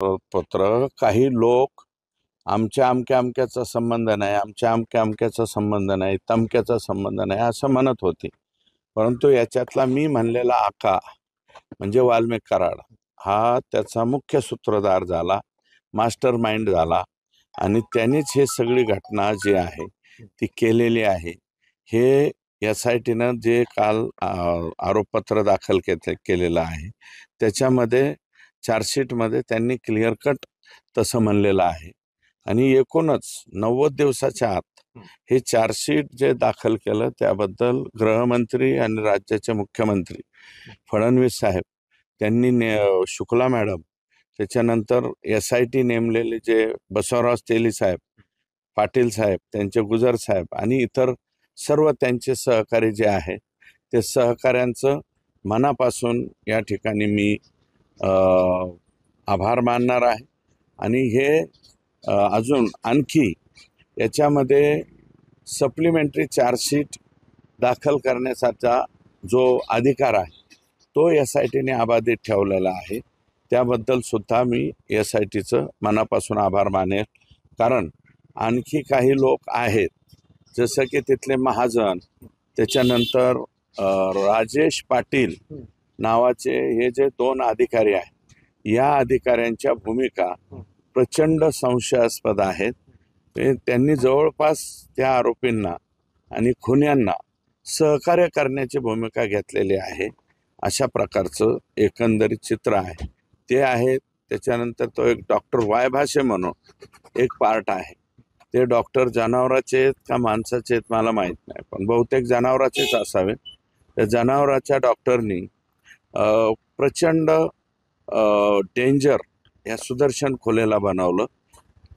पत्र काही लोक आमच्या अमक्या अमक्याचा संबंध नाही, आमच्या अमक्या अमक्याचा संबंध नाही, तमक्याचा संबंध नाही असं म्हणत होते. परंतु याच्यातला मी म्हणलेला आका म्हणजे वाल्मिक कराड हा त्याचा मुख्य सूत्रधार झाला, मास्टर माइंड झाला आणि त्यांनीच हे सगळी घटना जी आहे ती केलेली आहे. हे SITनं जे काल आरोपपत्र दाखल केलेलं आहे त्याच्यामध्ये चार्जशीटमध्ये त्यांनी क्लिअर कट तसं म्हणलेलं आहे. आणि एकूणच 90 दिवसाच्या आत हे चार्जशीट जे दाखल केलं त्याबद्दल गृहमंत्री आणि राज्याचे मुख्यमंत्री फडणवीस साहेब त्यांनी शुक्ला मॅडम, त्याच्यानंतर SIT नेमलेले जे बसवराज तेली साहेब, पाटील साहेब, त्यांचे गुजर साहेब आणि इतर सर्व त्यांचे सहकारी जे आहे ते सहकाऱ्यांचं मनापासून या ठिकाणी मी आभार मानणार आहे. आणि हे अजून आणखी याच्यामध्ये सप्लिमेंटरी चार्जशीट दाखल करण्याचा जो अधिकार आहे तो SITने अबाधित ठेवलेला आहे. त्याबद्दल सुद्धा मी SITचं मनापासून आभार मानेल. कारण आणखी काही लोक आहेत जसं की तिथले महाजन, त्याच्यानंतर राजेश पाटील नावाचे हे जे 2 अधिकारी आहेत, या अधिकाऱ्यांच्या भूमिका प्रचंड संशयास्पद आहेत. त्यांनी जवळपास त्या आरोपींना आणि खुन्यांना सहकार्य करण्याची भूमिका घेतलेली आहे. अशा प्रकारचं एकंदरीत चित्र आहे ते आहे. त्याच्यानंतर तो एक डॉक्टर वाय भाषे म्हणून एक पार्ट आहे. ते डॉक्टर जनावराचे आहेत का माणसाचे आहेत मला माहीत नाही, पण बहुतेक जनावराचेच असावे. त्या जनावराच्या डॉक्टरनी प्रचंड डेंजर या सुदर्शन खोलेला बनवलं.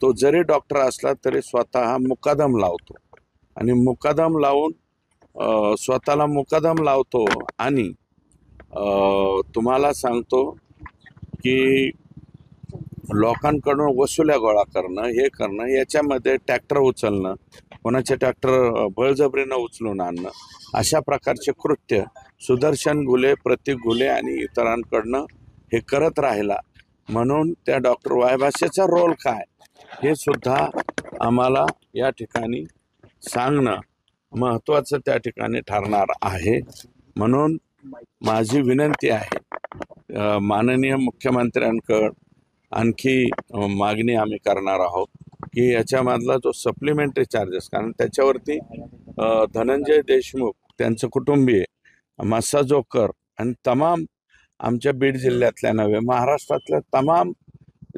तो जरी डॉक्टर असला तरी स्वतः मुकादम लावतो आणि मुकादम लावून स्वतःला मुकादम लावतो आणि तुम्हाला सांगतो की लोकांकडून वसुल्या गोळा करणं, हे करणं, याच्यामध्ये ट्रॅक्टर उचलणं, कोणाचे ट्रॅक्टर बळजबरीनं उचलून आणणं, अशा प्रकारचे कृत्य सुदर्शन घुले, प्रतीक घुले आणि इतरांकडनं हे करत राहिला. म्हणून त्या डॉक्टर वाय भाषेचा रोल काय हे सुद्धा आम्हाला या ठिकाणी सांगणं महत्त्वाचं त्या ठिकाणी ठरणार आहे. म्हणून माझी विनंती आहे माननीय मुख्यमंत्र्यांकडे आणखी मागणी आम्ही करणार आहोत की याच्यामधला जो सप्लिमेंटरी चार्जेस, कारण त्याच्यावरती धनंजय देशमुख, त्यांचं कुटुंबीय, मस्सा जोकर आणि तमाम आमच्या बीड जिल्ह्यातल्या नव्हे महाराष्ट्रातल्या तमाम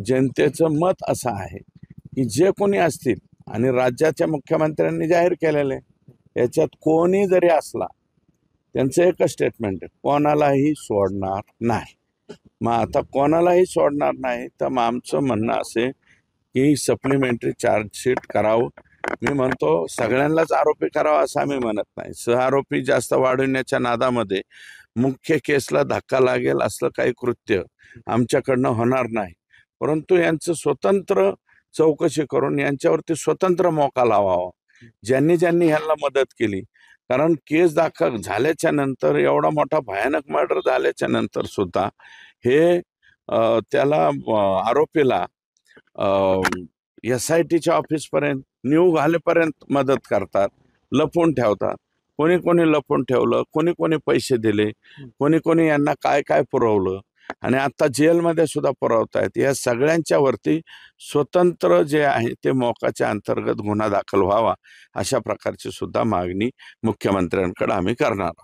जनतेचं मत असं आहे की जे कोणी असतील आणि राज्याच्या मुख्यमंत्र्यांनी जाहीर केलेले याच्यात कोणी जरी असला त्यांचं एकच स्टेटमेंट आहे, कोणालाही सोडणार नाही. मग आता कोणालाही सोडणार नाही तर मग आमचं म्हणणं असे की सप्लिमेंटरी चार्जशीट करावं. मी म्हणतो सगळ्यांनाच आरोपी करावं असं आम्ही म्हणत नाही. सहआरोपी जास्त वाढवण्याच्या नादामध्ये मुख्य केसला धक्का लागेल असलं काही कृत्य आमच्याकडनं होणार नाही. परंतु यांचं स्वतंत्र चौकशी करून यांच्यावरती स्वतंत्र मोका लावावा ज्यांनी ज्यांनी ह्यांना मदत केली. कारण केस दाखल झाल्याच्या नंतर, एवढा मोठा भयानक मर्डर झाल्याच्या नंतर सुद्धा हे त्याला आरोपीला SITच्या ऑफिसपर्यंत न्यू घालेपर्यंत मदत करतात, लपवून ठेवतात. कोणी कोणी लपवून ठेवलं, कोणी कोणी पैसे दिले, कोणी कोणी यांना काय काय पुरवलं आणि आता जेलमध्ये सुद्धा पुरवतायत. या सगळ्यांच्या वरती स्वतंत्र जे आहे ते मोकाच्या अंतर्गत गुन्हा दाखल व्हावा अशा प्रकारची सुद्धा मागणी मुख्यमंत्र्यांकडे आम्ही करणार आहोत.